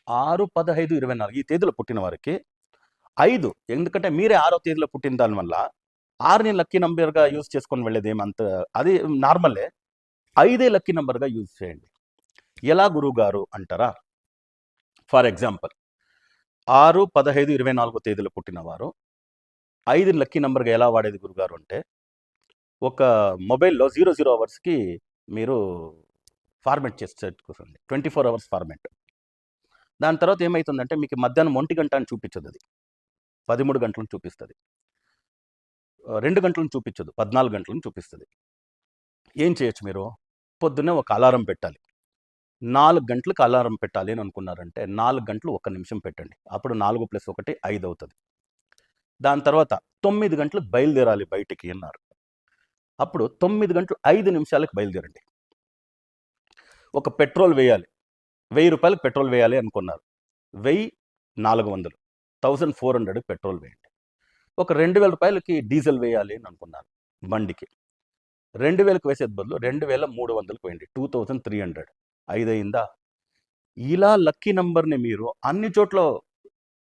6, 15, 24 ఈ తేదీలో పుట్టిన వారికి 5, ఎందుకంటే మీరే 6వ తేదీలో పుట్టిన దానివల్ల 6ని లక్కీ నంబర్గా యూజ్ చేసుకొని వెళ్ళేది ఏమంత అది నార్మలే. 5 లక్కీ నంబర్గా యూజ్ చేయండి. ఎలా గురువుగారు అంటారా? ఫర్ ఎగ్జాంపుల్ 6, 15, 24 తేదీలో పుట్టినవారు 5 లక్కీ నంబర్గా ఎలా వాడేది గురుగారు అంటే, ఒక మొబైల్లో 00 అవర్స్కి మీరు ఫార్మేట్ చేసి పెట్టుకోండి. 24 అవర్స్ ఫార్మేట్. దాని తర్వాత ఏమవుతుందంటే మీకు మధ్యాహ్నం 1 గంట అని చూపించదు, అది 13 గంటలను చూపిస్తుంది. 2 గంటలను చూపించదు, 14 గంటలను చూపిస్తుంది. ఏం చేయొచ్చు మీరు? పొద్దున్నే ఒక అలారం పెట్టాలి. 4 గంటలకు అలారం పెట్టాలి అని అనుకున్నారంటే 4 గంటలు 1 నిమిషం పెట్టండి. అప్పుడు 4 + 1 5 అవుతుంది. దాని తర్వాత 9 గంటలకు బయలుదేరాలి బయటికి అన్నారు. అప్పుడు 9 గంటలు 5 నిమిషాలకు బయలుదేరండి. ఒక పెట్రోల్ వేయాలి, ₹1000 పెట్రోల్ వేయాలి అనుకున్నారు. 1400, 1400 పెట్రోల్ వేయండి. ఒక ₹2000కి డీజిల్ వేయాలి అని అనుకున్నారు బండికి. 2000కి వేసేది బదులు 2300కి వేయండి. 2300, 5 అయిందా? ఇలా లక్కీ నంబర్ని మీరు అన్ని చోట్ల